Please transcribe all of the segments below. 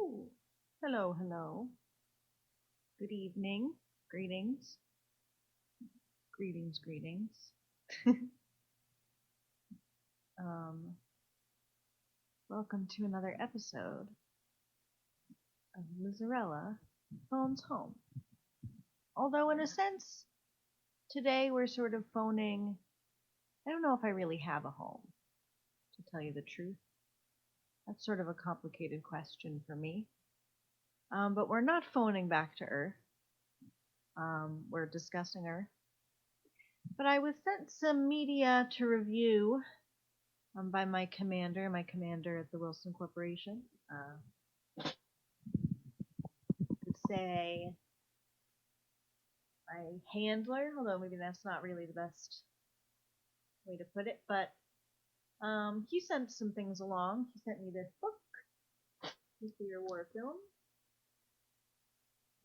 Ooh. Hello, hello. Good evening. Greetings. Greetings. um, Welcome to another episode of Lizarella Phones Home. Although, in a sense, today we're sort of phoning. I don't know if I really have a home, to tell you the truth. That's sort of a complicated question for me. But we're not phoning back to Earth. We're discussing Earth. But I was sent some media to review by my commander at the Wilson Corporation. Could say my handler, although maybe that's not really the best way to put it, but he sent some things along. He sent me this book, Nuclear War Film.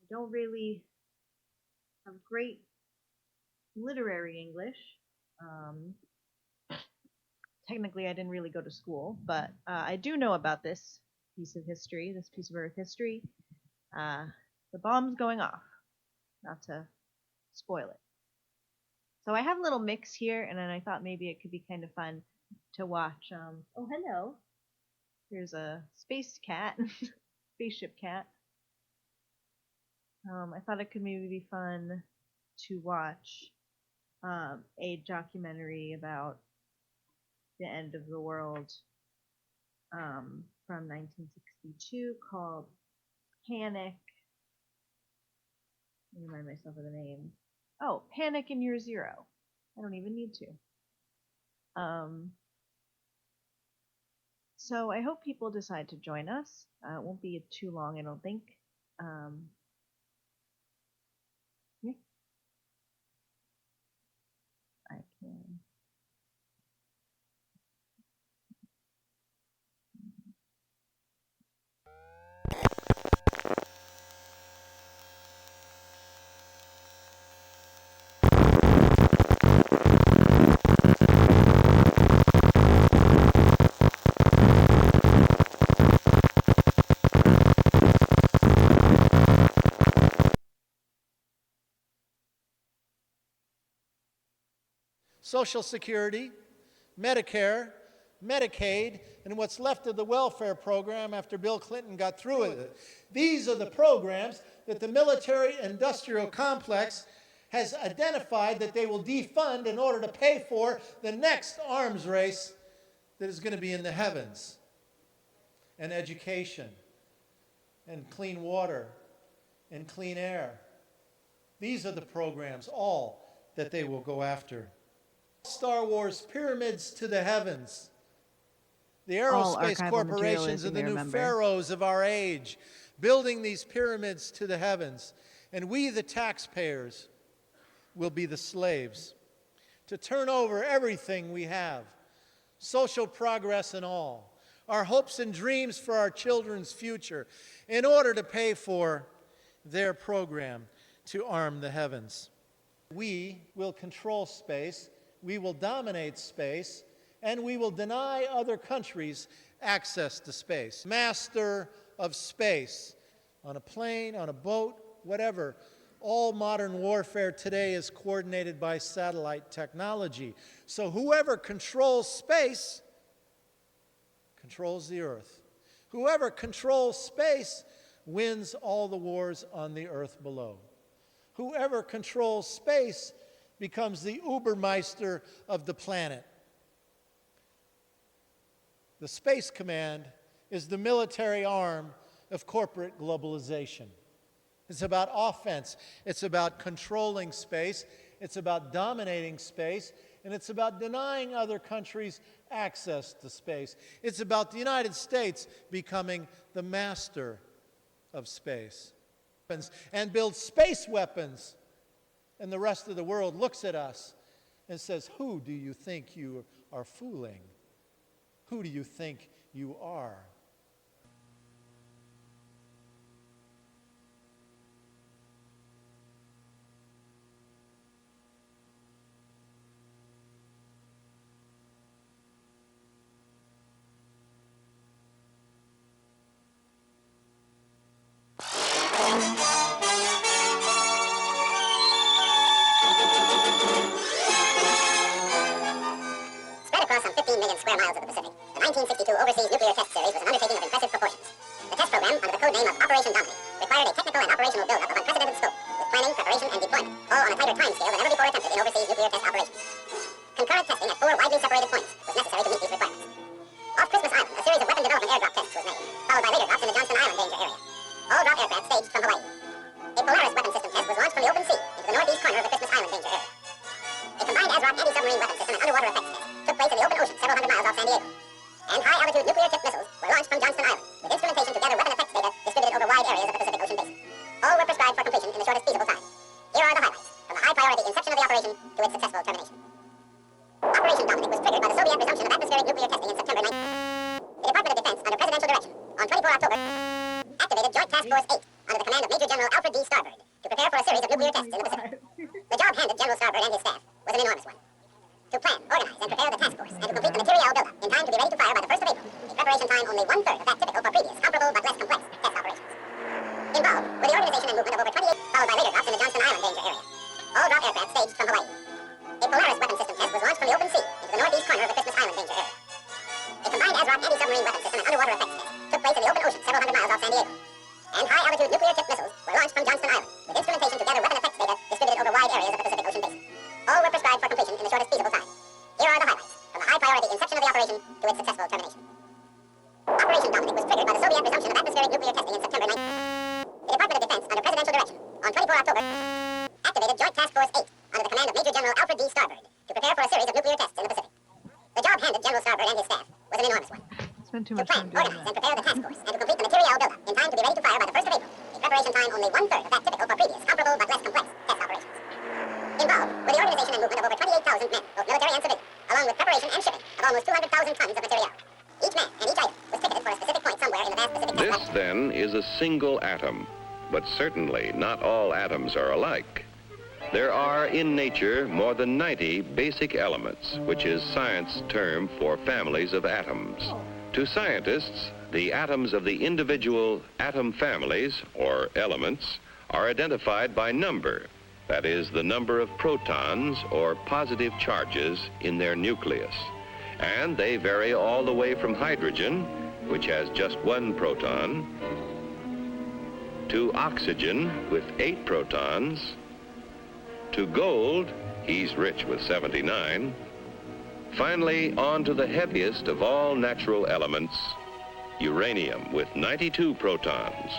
I don't really have great literary English. Technically, I didn't really go to school, but I do know about this piece of history, this piece of Earth history. The bomb's going off, not to spoil it. So I have a little mix here, and then I thought maybe it could be kind of fun to watch. Oh, hello. There's a space cat, spaceship cat. I thought it could maybe be fun to watch a documentary about the end of the world from 1962 called Panic. Let me remind myself of the name. Oh, Panic in Year Zero. I don't even need to. So I hope people decide to join us. It won't be too long, I don't think. Yeah, I can. Social Security, Medicare, Medicaid, and what's left of the welfare program after Bill Clinton got through with it. These are the programs that the military-industrial complex has identified that they will defund in order to pay for the next arms race that is going to be in the heavens. And education, and clean water, and clean air. These are the programs, all that they will go after. Star Wars pyramids to the heavens. The aerospace corporations are the new pharaohs of our age, building these pyramids to the heavens. And we, the taxpayers, will be the slaves to turn over everything we have, social progress and all, our hopes and dreams for our children's future, in order to pay for their program to arm the heavens. We will control space. We will dominate space, and we will deny other countries access to space. Master of space, on a plane, on a boat, whatever. All modern warfare today is coordinated by satellite technology. So whoever controls space controls the earth. Whoever controls space wins all the wars on the earth below. Whoever controls space becomes the Ubermeister of the planet. The Space Command is the military arm of corporate globalization. It's about offense. It's about controlling space. It's about dominating space. And it's about denying other countries access to space. It's about the United States becoming the master of space. And build space weapons. And the rest of the world looks at us and says, who do you think you are fooling? Who do you think you are? million square miles of the Pacific, the 1962 Overseas Nuclear Test Series was an undertaking of impressive proportions. The test program, under the code name of Operation Dominate, required a technical and operational buildup of unprecedented scope, with planning, preparation, and deployment, all on a tighter time scale than ever before attempted in overseas nuclear test operations. Concurrent testing at 4 widely separated points was necessary to meet these requirements. Off Christmas Island, a series of weapon development airdrop tests was made, followed by later drops in the Johnston Island danger area. All drop aircraft staged from Hawaii. A Polaris weapon system test was launched from the open sea into the northeast corner of the Christmas Island danger area. A combined ASROC anti-submarine weapon system and underwater effects test took place in the open ocean several hundred miles off San Diego. And high-altitude nuclear-tipped missiles were launched from Johnston Island, with instrumentation to gather weapon effects data distributed over wide areas of the Pacific Ocean basin. All were prescribed for completion in the shortest feasible time. Here are the highlights, from the high-priority inception of the operation to its successful termination. Operation Dominate was triggered by the Soviet resumption of atmospheric nuclear testing in September 19. The Department of Defense, under presidential direction, on 24 October, activated Joint Task Force 8 under the command of Major General Alfred D. Starbird to prepare for a series of nuclear tests in the Pacific. The job handed General Starbird and his staff was an enormous one. To plan, organize, and prepare the task force, and to complete the material buildup in time to be ready to fire by the 1st of April, a preparation time only one-third of that typical for previous, comparable but less complex test operations. Involved were the organization and movement of over 28, followed by later drops in the Johnston Island danger area. All drop aircraft staged from Hawaii. A Polaris weapon system test was launched from the open sea into the northeast corner of the Christmas Island danger area. A combined ASROC anti-submarine weapon system and underwater effects test took place in the open ocean several hundred miles off San Diego. And high-altitude nuclear-tipped missiles were launched from Johnston Island, with instrumentation to gather weapon effects data distributed over wide areas of the Pacific Ocean basin. All were prescribed for completion in the shortest feasible time. Here are the highlights, from the high-priority inception of the operation to its successful termination. Operation Dominate was triggered by the Soviet resumption of atmospheric nuclear testing in September 19. The Department of Defense, under presidential direction, on 24 October, activated Joint Task Force 8 under the command of Major General Alfred D. Starbird to prepare for a series of nuclear tests in the Pacific. The job handed General Starbird and his staff was an enormous one. Spend too To much plan, time doing organize, that. and prepare the task force, and to complete the material buildup in time to be ready to fire by the 1st of April, a preparation time only one-third of that typical for previous, comparable but less complex test operations. Involved were the organization and movement of over 28,000 men, both military and civilian, along with preparation and shipping of almost 200,000 tons of material. Each man and each item was ticketed for a specific point somewhere in the vast Pacific This, test. then, is a single atom, but certainly not all atoms are alike. There are, in nature, more than 90 basic elements, which is science term for families of atoms. To scientists, the atoms of the individual atom families, or elements, are identified by number, that is, the number of protons or positive charges in their nucleus. And they vary all the way from hydrogen, which has just 1 proton, to oxygen with 8 protons, to gold, he's rich with 79, finally on to the heaviest of all natural elements, uranium with 92 protons.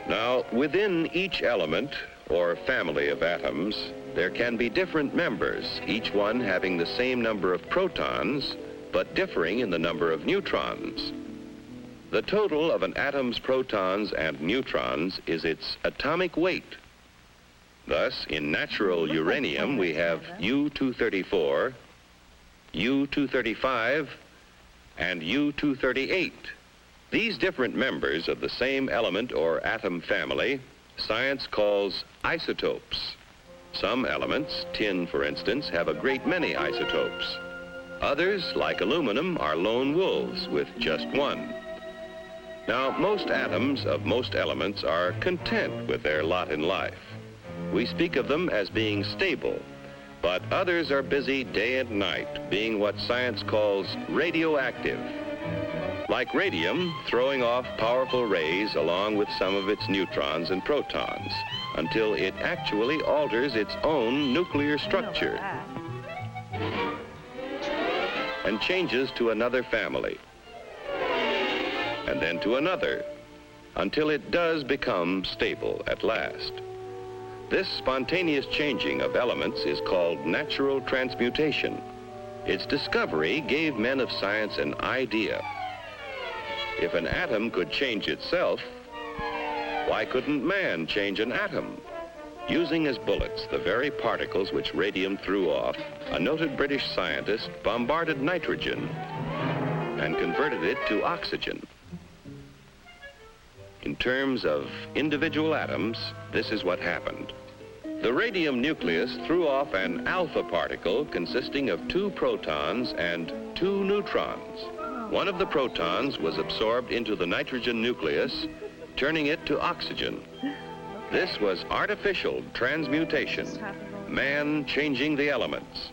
Now, within each element, or family of atoms, there can be different members, each one having the same number of protons, but differing in the number of neutrons. The total of an atom's protons and neutrons is its atomic weight. Thus, in natural uranium, we have U-234, U-235, and U-238. These different members of the same element or atom family, science calls isotopes. Some elements, tin for instance, have a great many isotopes. Others, like aluminum, are lone wolves with just 1. Now, most atoms of most elements are content with their lot in life. We speak of them as being stable, but others are busy day and night, being what science calls radioactive. Like radium, throwing off powerful rays along with some of its neutrons and protons, until it actually alters its own nuclear structure and changes to another family, and then to another, until it does become stable at last. This spontaneous changing of elements is called natural transmutation. Its discovery gave men of science an idea. If an atom could change itself, why couldn't man change an atom? Using as bullets the very particles which radium threw off, a noted British scientist bombarded nitrogen and converted it to oxygen. In terms of individual atoms, this is what happened. The radium nucleus threw off an alpha particle consisting of 2 protons and 2 neutrons. One of the protons was absorbed into the nitrogen nucleus, turning it to oxygen. This was artificial transmutation, man changing the elements.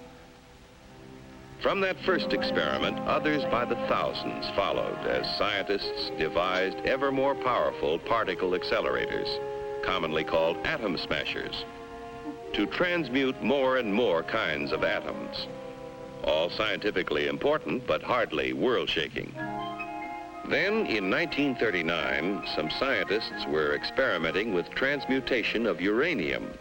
From that first experiment, others by the thousands followed as scientists devised ever more powerful particle accelerators, commonly called atom smashers, to transmute more and more kinds of atoms. All scientifically important, but hardly world-shaking. Then, in 1939, some scientists were experimenting with transmutation of uranium.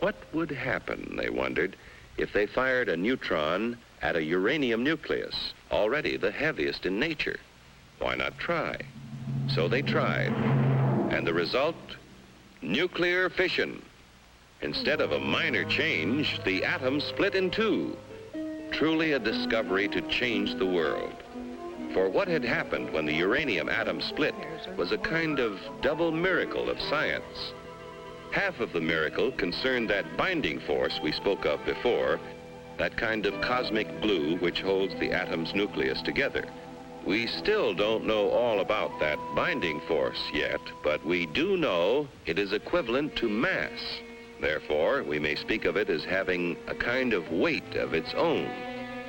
What would happen, they wondered, if they fired a neutron at a uranium nucleus, already the heaviest in nature? Why not try? So they tried. And the result? Nuclear fission. Instead of a minor change, the atom split in two. Truly a discovery to change the world. For what had happened when the uranium atom split was a kind of double miracle of science. Half of the miracle concerned that binding force we spoke of before, that kind of cosmic glue which holds the atom's nucleus together. We still don't know all about that binding force yet, but we do know it is equivalent to mass. Therefore, we may speak of it as having a kind of weight of its own.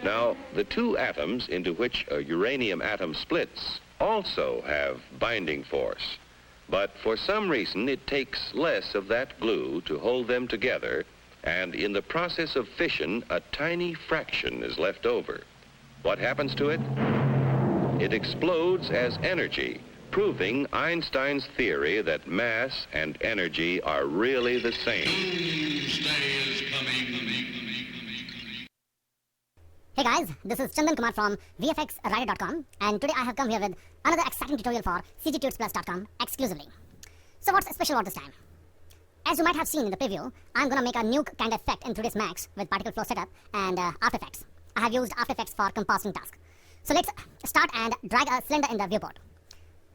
Now, the two atoms into which a uranium atom splits also have binding force. But for some reason, it takes less of that glue to hold them together, and in the process of fission, a tiny fraction is left over. What happens to it? It explodes as energy, proving Einstein's theory that mass and energy are really the same. Hey guys, this is Chandan Kumar from VFXWriter.com, and today I have come here with another exciting tutorial for CGTutesPlus.com exclusively. So what's special about this time? As you might have seen in the preview, I'm gonna make a nuke kind of effect in 3ds Max with particle flow setup and After Effects. I have used After Effects for compositing task. So let's start and drag a cylinder in the viewport.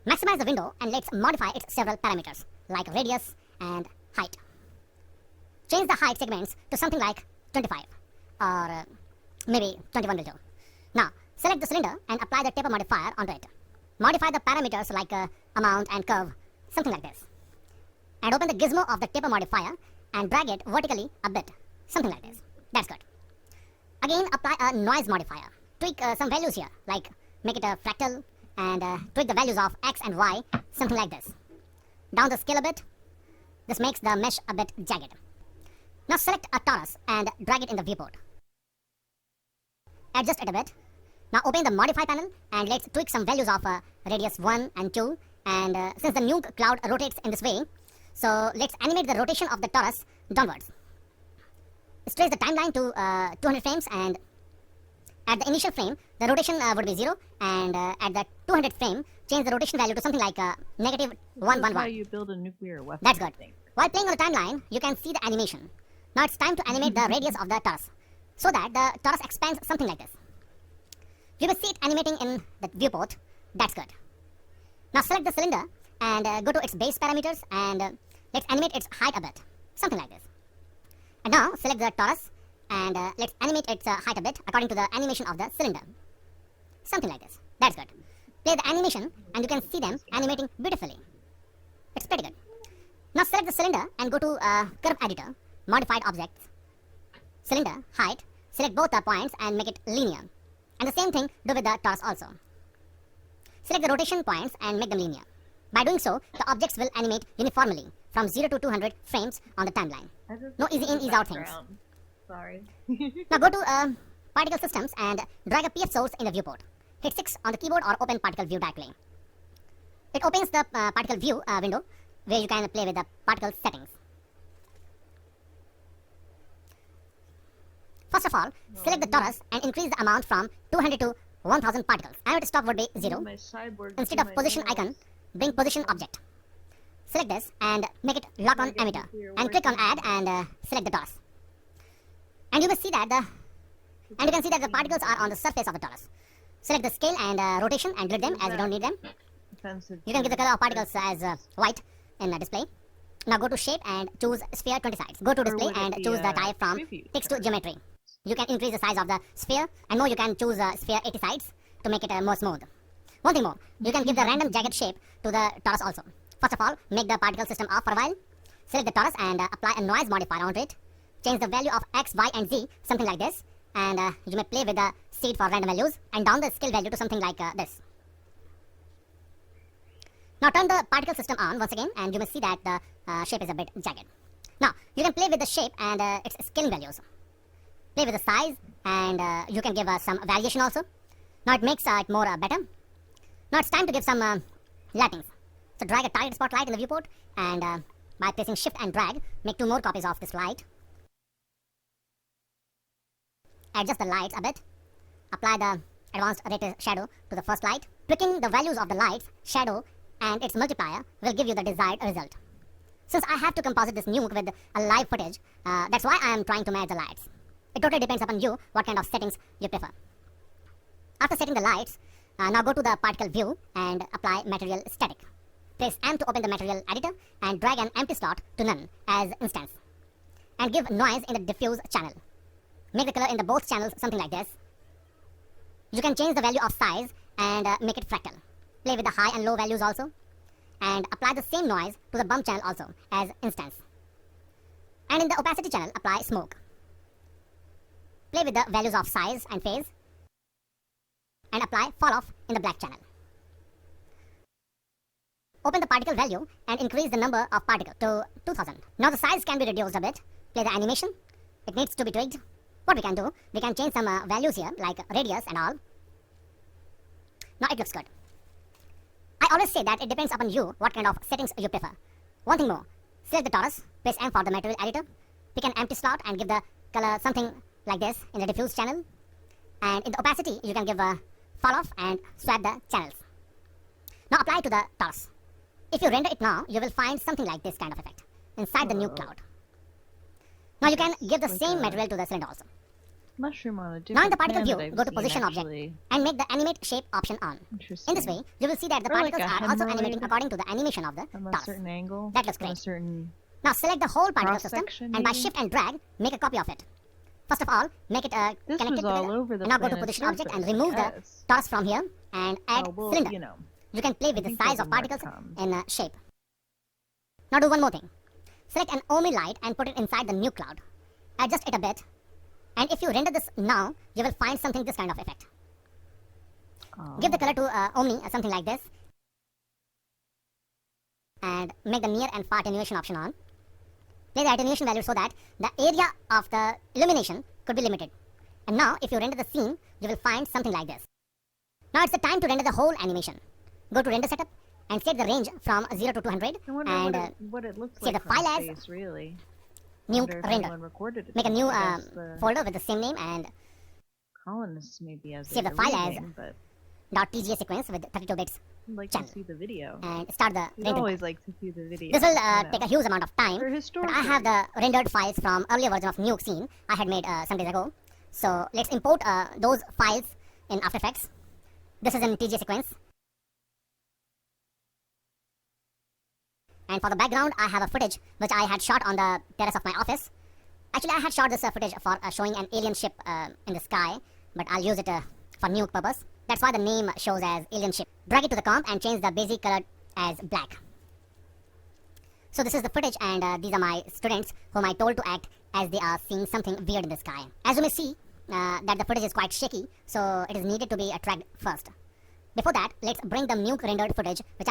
Maximize the window and let's modify its several parameters like radius and height. Change the height segments to something like 25 or maybe 21 will do. Now, select the cylinder and apply the taper modifier onto it. Modify the parameters like amount and curve, something like this. And open the gizmo of the taper modifier and drag it vertically a bit, something like this. That's good. Again, apply a noise modifier. Tweak some values here, like make it a fractal and tweak the values of x and y, something like this. Down the scale a bit. This makes the mesh a bit jagged. Now select a torus and drag it in the viewport. Adjust it a bit. Now open the modify panel and let's tweak some values of radius 1 and 2, and since the nuke cloud rotates in this way, so let's animate the rotation of the torus downwards. Stretch the timeline to 200 frames, and at the initial frame the rotation would be 0, and at the 200 frame change the rotation value to something like negative 111. That's how you build a nuclear weapon. That's good. While playing on the timeline, you can see the animation. Now it's time to animate the radius of the torus, so that the torus expands something like this. You will see it animating in the viewport. That's good. Now select the cylinder and go to its base parameters and let's animate its height a bit, something like this. And now select the torus and let's animate its height a bit according to the animation of the cylinder, something like this. That's good. Play the animation and you can see them animating beautifully. It's pretty good. Now select the cylinder and go to curve editor, modified objects, cylinder, height, select both the points and make it linear. And the same thing do with the torus also. Select the rotation points and make them linear. By doing so, the objects will animate uniformly from 0 to 200 frames on the timeline. No easy in, easy out things. Sorry. Now go to particle systems and drag a PF source in the viewport. Hit 6 on the keyboard or open particle view directly. It opens the particle view window where you can play with the particle settings. First of all, select the torus and increase the amount from 200 to 1000 particles. Animate stop would be 0. Instead of position icon, bring position object. Select this and make it lock on emitter. And click on add and select the torus. And you will see that the particles are on the surface of the torus. Select the scale and rotation and delete them as we don't need them. You can give the color of particles as white in the display. Now go to shape and choose sphere 20 sides. Go to display and choose the type from text to geometry. You can increase the size of the sphere, and more you can choose sphere 80 sides to make it more smooth. One thing more, you can give the random jagged shape to the torus also. First of all, make the particle system off for a while. Select the torus and apply a noise modifier onto it. Change the value of x, y and z, something like this. and you may play with the seed for random values and down the scale value to something like this. Now turn the particle system on once again, and you may see that the shape is a bit jagged. Now you can play with the shape and its scaling values. Play with the size, and you can give some variation also. Now it makes it more better. Now it's time to give some lightings. So drag a target spotlight in the viewport, and by pressing shift and drag, make 2 more copies of this light. Adjust the lights a bit. Apply the advanced rated shadow to the first light. Tweaking the values of the lights, shadow, and its multiplier will give you the desired result. Since I have to composite this nuke with a live footage, that's why I am trying to match the lights. It totally depends upon you what kind of settings you prefer. After setting the lights, now go to the particle view and apply material static. Press M to open the material editor and drag an empty slot to none as instance. And give noise in the diffuse channel. Make the color in the both channels something like this. You can change the value of size and make it fractal. Play with the high and low values also. And apply the same noise to the bump channel also as instance. And in the opacity channel, apply smoke. Play with the values of size and phase. And apply fall off in the black channel. Open the particle value and increase the number of particles to 2000. Now the size can be reduced a bit. Play the animation. It needs to be tweaked. What we can do, we can change some values here like radius and all. Now it looks good. I always say that it depends upon you what kind of settings you prefer. One thing more, select the torus, press M for the material editor, pick an empty slot and give the color something like this in the diffuse channel. And in the opacity, you can give a fall off and swap the channels. Now apply it to the torus. If you render it now, you will find something like this kind of effect inside the nuke cloud. Now you can give the same material to the cylinder also. Mushroom on a different Now in the particle planet view, I've go to seen, position actually. object and make the animate shape option on. Interesting. In this way, you will see that the Or like particles a are also hemorrhoid animating according to the animation of the From a torus. certain angle. That looks from great. a certain Now select the whole particle system cross-section, and by maybe? shift and drag, make a copy of it. First of all, make it This connected was all together. over the And now go to planet's position object and surface, I remove the guess. torus from here and add Oh, well, cylinder. you know. You can play I with the think size there's of more to particles come. in shape. Now do one more thing. Select an Omi light and put it inside the nuke cloud. Adjust it a bit. And if you render this now, you will find something this kind of effect. Oh. Give the color to Omni, something like this. And make the near and far attenuation option on. Play the attenuation value so that the area of the illumination could be limited. And now, if you render the scene, you will find something like this. Now it's the time to render the whole animation. Go to render setup and set the range from 0 to 200 I wonder and what it looks save like the from file as space, really. nuke Wonder if render. anyone recorded it. Make a new I guess the folder with the same name and colonists maybe as save they the were file as leaving, but .tga sequence with 32 bits I'd like channel. to see the video. and start the We'd rendering. always like to see the video. This will you know. take a huge amount of time, For but historical I have the rendered files from earlier version of Nuke scene I had made some days ago. So let's import those files in After Effects. This is in TGA sequence. And for the background, I have a footage which I had shot on the terrace of my office. Actually, I had shot this footage for showing an alien ship in the sky, but I'll use it for nuke purpose. That's why the name shows as alien ship. Drag it to the comp and change the basic color as black. So this is the footage, and these are my students whom I told to act as they are seeing something weird in the sky. As you may see, that the footage is quite shaky, so it is needed to be tracked first. Before that, let's bring the nuke rendered footage, which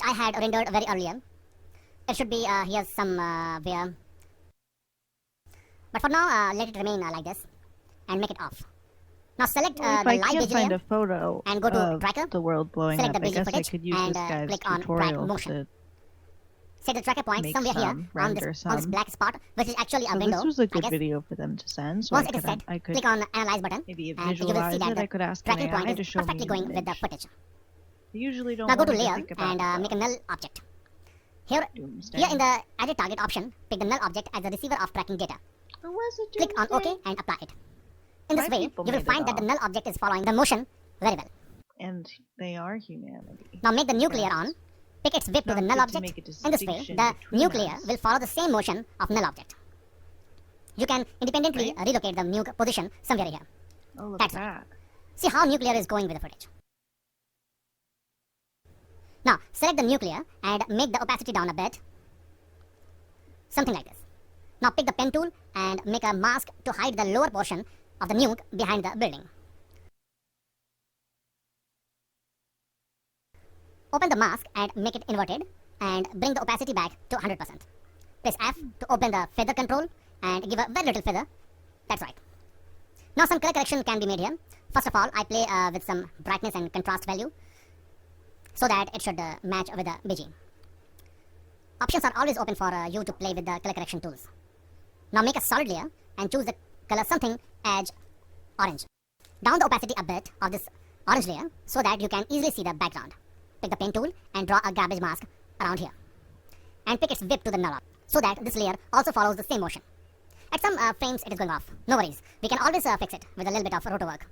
I had rendered very earlier. It should be here somewhere. But for now, let it remain like this, and make it off. Now select Well, if the I live can't beige find layer a photo and go to of tracker, the world blowing select up, the I beige guess I footage could use and this guy's click on track tutorial motion. to set the tracker point make somewhere here some, on this render some. black spot, which is actually a So window. this was a I good guess. video for them to send, so Once it is set, I could click on Analyze button, maybe and you will visualize see that it. I the could ask tracking an AI point to is show me perfectly an going with the image. footage. I usually don't Now go to want them Layer think about and it, make a though. null object. Here in the Edit Target option, pick the null object as the receiver of tracking data. Or was it Click on OK Doomsday? and apply it. In this My way, people you will made it find that the all. null object is following the motion very well. And they are humanity. Now make the nuclear Yes. on. Pick its whip to the Not null good to object. make a In this way, distinction the between nuclear us. will follow the same motion of null object. You can independently Right. relocate the nuke position somewhere here. Oh, look That's at that. See how nuclear is going with the footage. Now, select the nuclear and make the opacity down a bit. Something like this. Now pick the pen tool and make a mask to hide the lower portion of the nuke behind the building. Open the mask and make it inverted and bring the opacity back to 100%. Press F to open the feather control and give a very little feather. That's right. Now some color correction can be made here. First of all, I play with some brightness and contrast value so that it should match with the BG. Options are always open for you to play with the color correction tools. Now make a solid layer and choose the color something edge orange. Down the opacity a bit of this orange layer so that you can easily see the background. Pick the pen tool and draw a garbage mask around here. And pick its whip to the null so that this layer also follows the same motion. At some frames it is going off. No worries. We can always fix it with a little bit of roto work.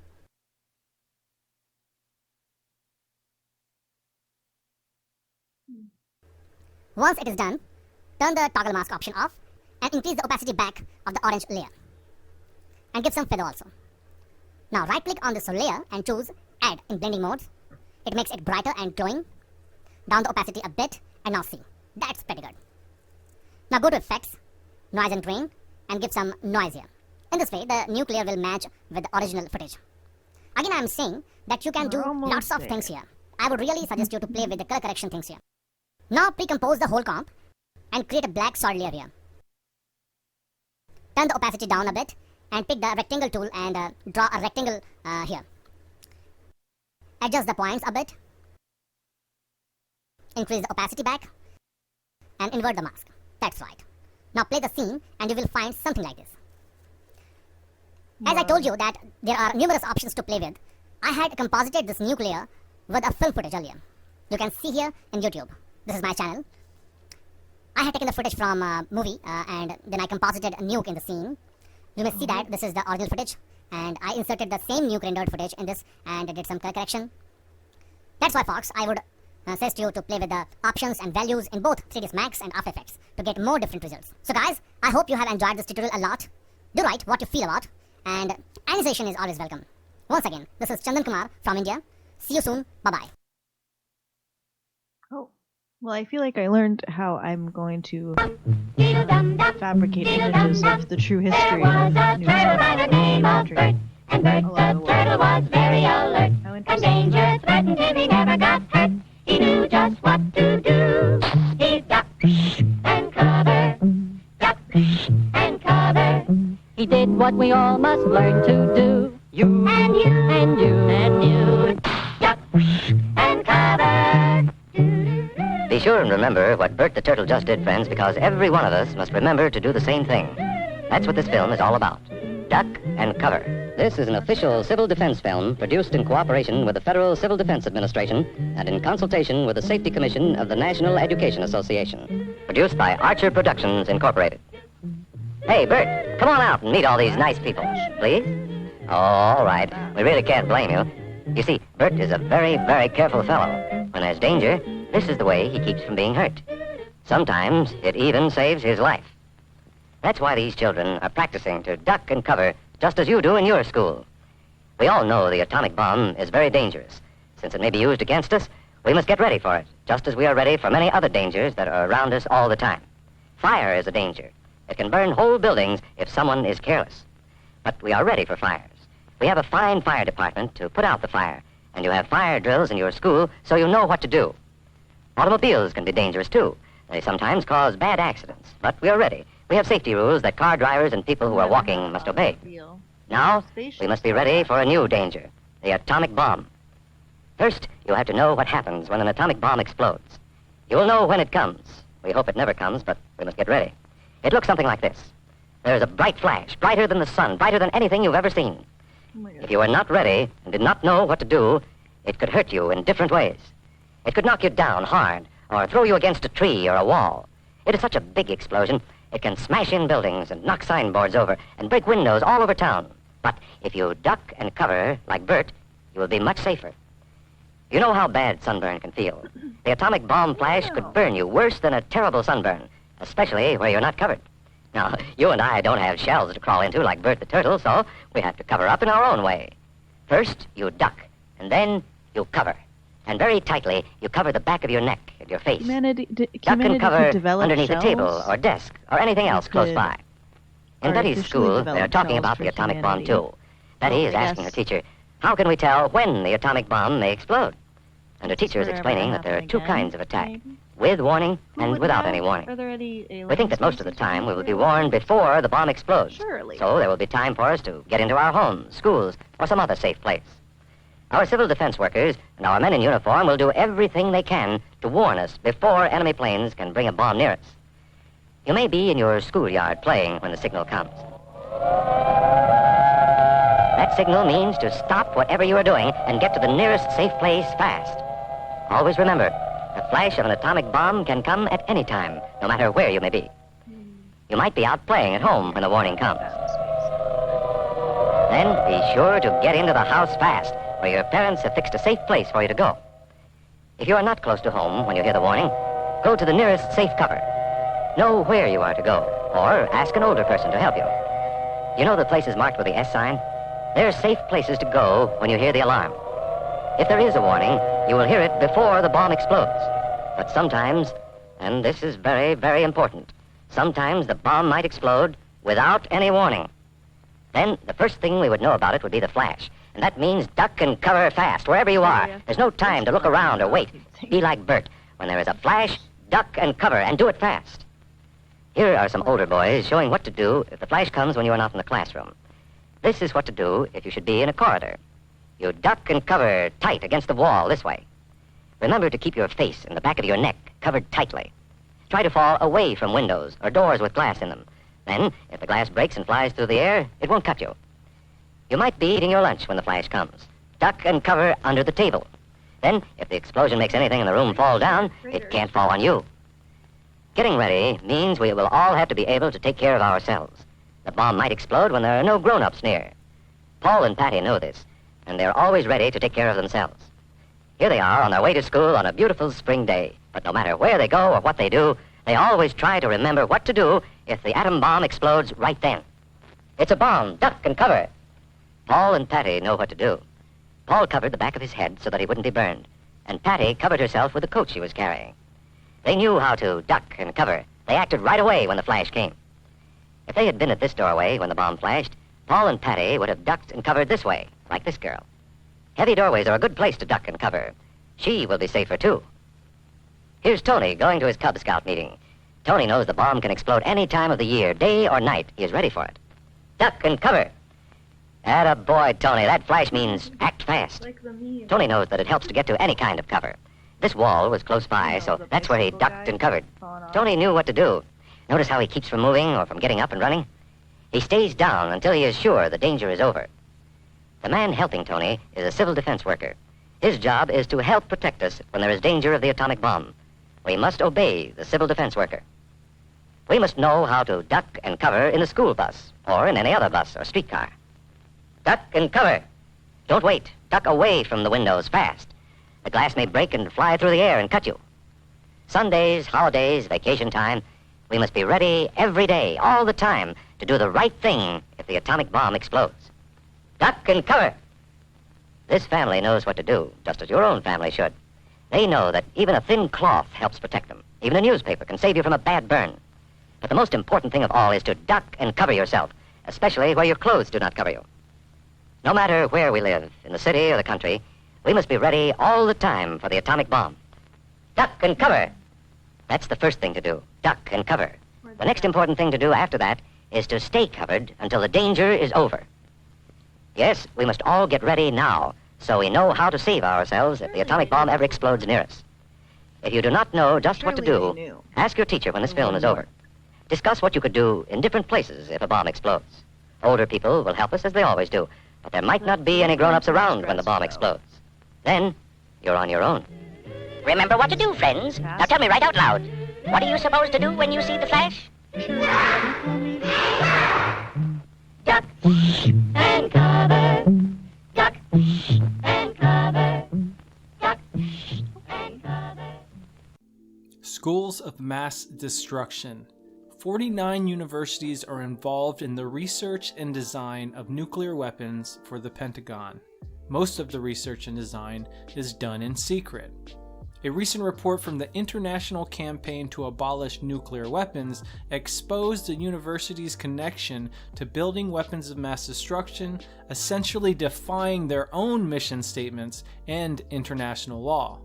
Once it is done, turn the toggle mask option off and increase the opacity back of the orange layer. And give some feather also. Now right click on this layer and choose Add in blending mode. It makes it brighter and glowing. Down the opacity a bit and now see. That's pretty good. Now go to Effects, Noise and Grain and give some noise here. In this way the nuke layer will match with the original footage. Again I am saying that you can do lots of things here. I would really suggest you to play with the color correction things here. Now pre-compose the whole comp and create a black solid layer here. Turn the opacity down a bit and pick the rectangle tool and draw a rectangle here. Adjust the points a bit. Increase the opacity back and invert the mask. That's right. Now play the scene and you will find something like this. As I told you that there are numerous options to play with, I had composited this nuke layer with a film footage earlier. You can see here in YouTube. This is my channel. I had taken the footage from a movie and then I composited a nuke in the scene. You may see that this is the original footage and I inserted the same nuke rendered footage in this and did some color correction. That's why folks, I would suggest you to play with the options and values in both 3ds Max and After Effects to get more different results. So guys, I hope you have enjoyed this tutorial a lot. Do write what you feel about and any suggestion is always welcome. Once again, this is Chandan Kumar from India. See you soon. Bye-bye. Oh, well, I feel like I learned how I'm going to fabricate images of the true history of nuclear And Bert the turtle was very alert. And danger threatened him, he never got hurt. He knew just what to do. He ducked and covered, ducked and covered. He did what we all must learn to do. You and you and you and you. Duck and cover. Be sure and remember what Bert the Turtle just did, friends, because every one of us must remember to do the same thing. That's what this film is all about. Duck and cover. This is an official civil defense film produced in cooperation with the Federal Civil Defense Administration and in consultation with the Safety Commission of the National Education Association. Produced by Archer Productions, Incorporated. Hey, Bert, come on out and meet all these nice people, please. Oh, all right. We really can't blame you. You see, Bert is a very, very careful fellow. When there's danger, this is the way he keeps from being hurt. Sometimes it even saves his life. That's why these children are practicing to duck and cover just as you do in your school. We all know the atomic bomb is very dangerous. Since it may be used against us, we must get ready for it, just as we are ready for many other dangers that are around us all the time. Fire is a danger. It can burn whole buildings if someone is careless. But we are ready for fires. We have a fine fire department to put out the fire, and you have fire drills in your school so you know what to do. Automobiles can be dangerous too. They sometimes cause bad accidents, but we are ready. We have safety rules that car drivers and people who are walking must obey. Now, we must be ready for a new danger, the atomic bomb. First, you'll have to know what happens when an atomic bomb explodes. You will know when it comes. We hope it never comes, but we must get ready. It looks something like this. There's a bright flash, brighter than the sun, brighter than anything you've ever seen. If you are not ready and did not know what to do, it could hurt you in different ways. It could knock you down hard or throw you against a tree or a wall. It is such a big explosion, it can smash in buildings and knock signboards over and break windows all over town. But if you duck and cover, like Bert, you will be much safer. You know how bad sunburn can feel. The atomic bomb flash could burn you worse than a terrible sunburn, especially where you're not covered. Now, you and I don't have shells to crawl into like Bert the Turtle, so we have to cover up in our own way. First, you duck, and then you cover. And very tightly, you cover the back of your neck and your face. Duck and cover underneath a table or desk or anything else close by. In Betty's school, they're talking about the atomic bomb, too. Betty Oh, is I asking her guess. teacher, how can we tell when the atomic bomb may explode? And her teacher is Never explaining that there are happen two again, kinds of attack, maybe? with warning Who and would without know? any warning. Are there any We think that most of the aliens time we will be here? warned before the bomb explodes. Surely. So there will be time for us to get into our homes, schools, or some other safe place. Our civil defense workers and our men in uniform will do everything they can to warn us before enemy planes can bring a bomb near us. You may be in your schoolyard playing when the signal comes. That signal means to stop whatever you are doing and get to the nearest safe place fast. Always remember, the flash of an atomic bomb can come at any time, no matter where you may be. You might be out playing at home when the warning comes. Then be sure to get into the house fast, where your parents have fixed a safe place for you to go. If you are not close to home when you hear the warning, go to the nearest safe cover. Know where you are to go, or ask an older person to help you. You know the places marked with the S sign? They're safe places to go when you hear the alarm. If there is a warning, you will hear it before the bomb explodes. But sometimes, and this is very, very important, sometimes the bomb might explode without any warning. Then the first thing we would know about it would be the flash. And that means duck and cover fast, wherever you are. There's no time to look around or wait. Be like Bert. When there is a flash, duck and cover, and do it fast. Here are some older boys showing what to do if the flash comes when you are not in the classroom. This is what to do if you should be in a corridor. You duck and cover tight against the wall this way. Remember to keep your face and the back of your neck covered tightly. Try to fall away from windows or doors with glass in them. Then, if the glass breaks and flies through the air, it won't cut you. You might be eating your lunch when the flash comes. Duck and cover under the table. Then, if the explosion makes anything in the room fall down, it can't fall on you. Getting ready means we will all have to be able to take care of ourselves. The bomb might explode when there are no grown-ups near. Paul and Patty know this, and they're always ready to take care of themselves. Here they are on their way to school on a beautiful spring day. But no matter where they go or what they do, they always try to remember what to do if the atom bomb explodes right then. It's a bomb. Duck and cover. Paul and Patty know what to do. Paul covered the back of his head so that he wouldn't be burned, and Patty covered herself with the coat she was carrying. They knew how to duck and cover. They acted right away when the flash came. If they had been at this doorway when the bomb flashed, Paul and Patty would have ducked and covered this way, like this girl. Heavy doorways are a good place to duck and cover. She will be safer, too. Here's Tony going to his Cub Scout meeting. Tony knows the bomb can explode any time of the year, day or night. He is ready for it. Duck and cover. Attaboy, Tony. That flash means act fast. Like the meme. Tony knows that it helps to get to any kind of cover. This wall was close by, so that's where he ducked and covered. Tony knew what to do. Notice how he keeps from moving or from getting up and running? He stays down until he is sure the danger is over. The man helping Tony is a civil defense worker. His job is to help protect us when there is danger of the atomic bomb. We must obey the civil defense worker. We must know how to duck and cover in the school bus or in any other bus or streetcar. Duck and cover. Don't wait. Duck away from the windows fast. The glass may break and fly through the air and cut you. Sundays, holidays, vacation time, we must be ready every day, all the time, to do the right thing if the atomic bomb explodes. Duck and cover. This family knows what to do, just as your own family should. They know that even a thin cloth helps protect them. Even a newspaper can save you from a bad burn. But the most important thing of all is to duck and cover yourself, especially where your clothes do not cover you. No matter where we live, in the city or the country, we must be ready all the time for the atomic bomb. Duck and cover. That's the first thing to do, duck and cover. The next important thing to do after that is to stay covered until the danger is over. Yes, we must all get ready now, so we know how to save ourselves if the atomic bomb ever explodes near us. If you do not know just what to do, ask your teacher when this film is over. Discuss what you could do in different places if a bomb explodes. Older people will help us as they always do, but there might not be any grown-ups around when the bomb explodes. Then, you're on your own. Remember what to do, friends. Now tell me right out loud. What are you supposed to do when you see the flash? Duck and cover. Duck and cover. Duck and cover. Schools of mass destruction. 49 universities are involved in the research and design of nuclear weapons for the Pentagon. Most of the research and design is done in secret. A recent report from the International Campaign to Abolish Nuclear Weapons exposed the university's connection to building weapons of mass destruction, essentially defying their own mission statements and international law.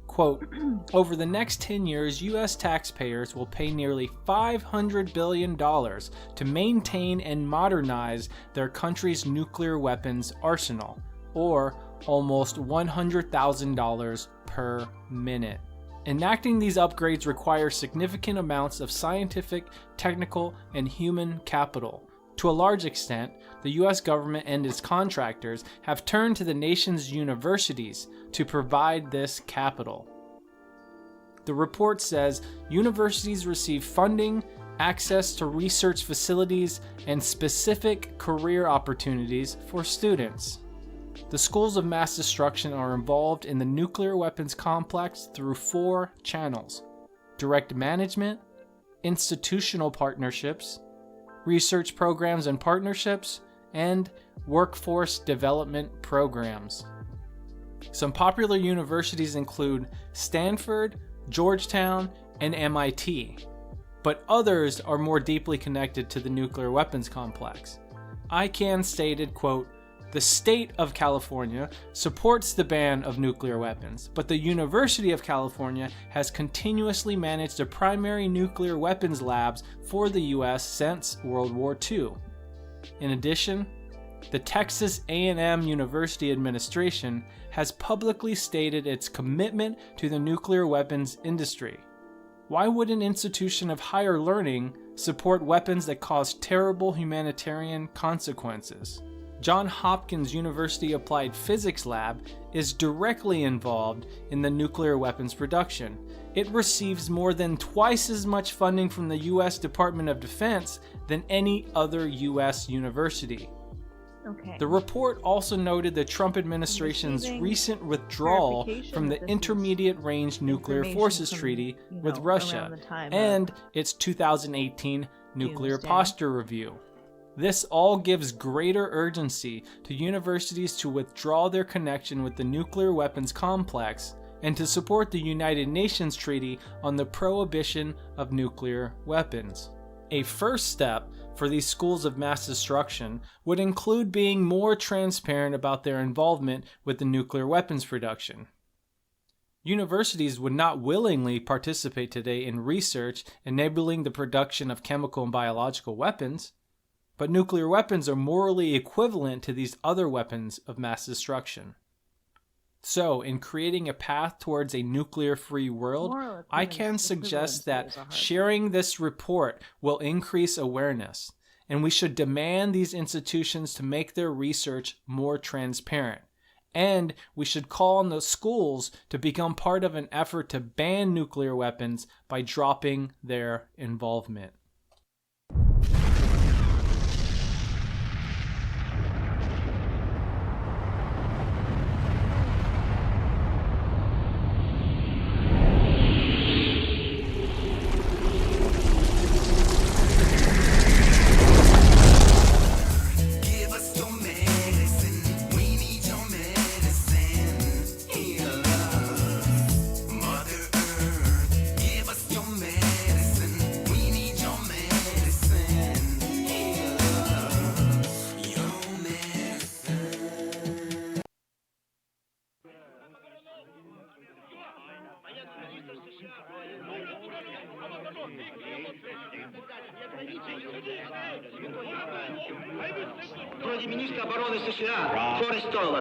Quote, over the next 10 years, U.S. taxpayers will pay nearly $500 billion to maintain and modernize their country's nuclear weapons arsenal, or almost $100,000 per minute. Enacting these upgrades requires significant amounts of scientific, technical, and human capital. To a large extent, the U.S. government and its contractors have turned to the nation's universities to provide this capital. The report says universities receive funding, access to research facilities, and specific career opportunities for students. The schools of mass destruction are involved in the nuclear weapons complex through 4 channels: direct management, institutional partnerships, research programs and partnerships, and workforce development programs. Some popular universities include Stanford, Georgetown, and MIT, but others are more deeply connected to the nuclear weapons complex. ICANN stated, quote, the state of California supports the ban of nuclear weapons, but the University of California has continuously managed the primary nuclear weapons labs for the U.S. since World War II. In addition, the Texas A&M University Administration has publicly stated its commitment to the nuclear weapons industry. Why would an institution of higher learning support weapons that cause terrible humanitarian consequences? Johns Hopkins University Applied Physics Lab is directly involved in the nuclear weapons production. It receives more than twice as much funding from the U.S. Department of Defense than any other U.S. university. Okay. The report also noted the Trump administration's recent withdrawal from the Intermediate Range Nuclear Forces Treaty with Russia and its 2018 Nuclear Posture Review. This all gives greater urgency to universities to withdraw their connection with the nuclear weapons complex and to support the United Nations Treaty on the Prohibition of Nuclear Weapons. A first step for these schools of mass destruction would include being more transparent about their involvement with the nuclear weapons production. Universities would not willingly participate today in research enabling the production of chemical and biological weapons, but nuclear weapons are morally equivalent to these other weapons of mass destruction. So, in creating a path towards a nuclear-free world, I can suggest that sharing this report will increase awareness, and we should demand these institutions to make their research more transparent. And we should call on the schools to become part of an effort to ban nuclear weapons by dropping their involvement. Premier ministre Baron de CCA, Forestol.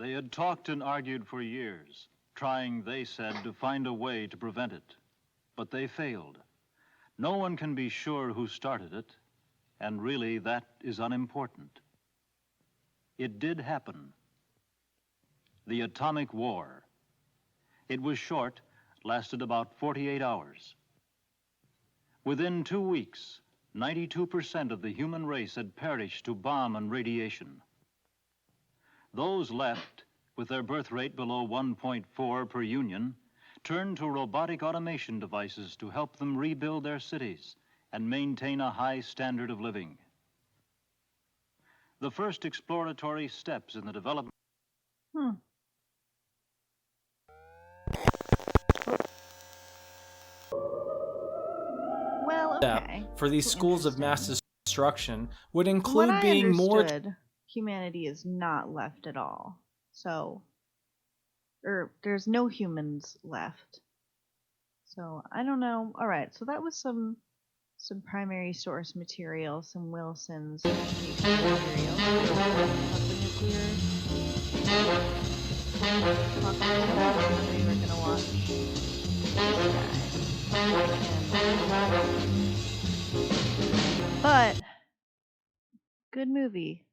They had talked and argued for years, trying, they said, to find a way to prevent it. But they failed. No one can be sure who started it, and really that is unimportant. It did happen. The atomic war. It was short, lasted about 48 hours. Within 2 weeks, 92% of the human race had perished to bomb and radiation. Those left, with their birth rate below 1.4 per union, turned to robotic automation devices to help them rebuild their cities and maintain a high standard of living. The first exploratory steps in the development. Well, okay. For these schools of mass destruction would From include what I being more. understood, humanity is not left at all. So, there's no humans left. So I don't know. All right. So that was some primary source material, some Wilson's educational material. The nuclear apocalypse. We were gonna watch this guy. But good movie.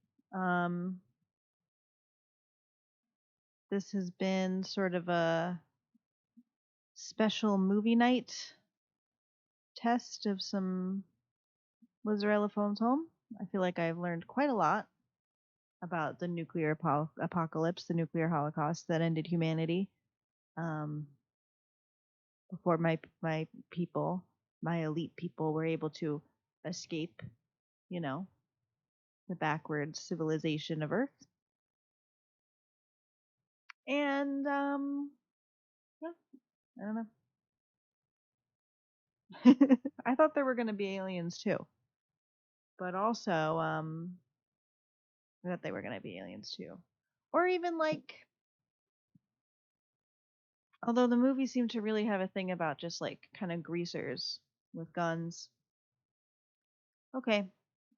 This has been sort of a special movie night test of some Lizarella Phones Home. I feel like I've learned quite a lot about the nuclear apocalypse, the nuclear holocaust that ended humanity. Before my people, my elite people, were able to escape, the backwards civilization of Earth. And yeah, I don't know. I thought there were going to be aliens too, but also I thought they were going to be aliens too, or even like. Although the movie seemed to really have a thing about just like kind of greasers with guns. Okay,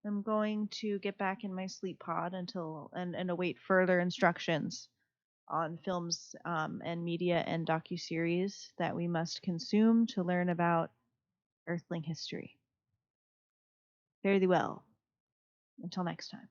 I'm going to get back in my sleep pod and await further instructions on films and media and docuseries that we must consume to learn about Earthling history. Fare thee well. Until next time.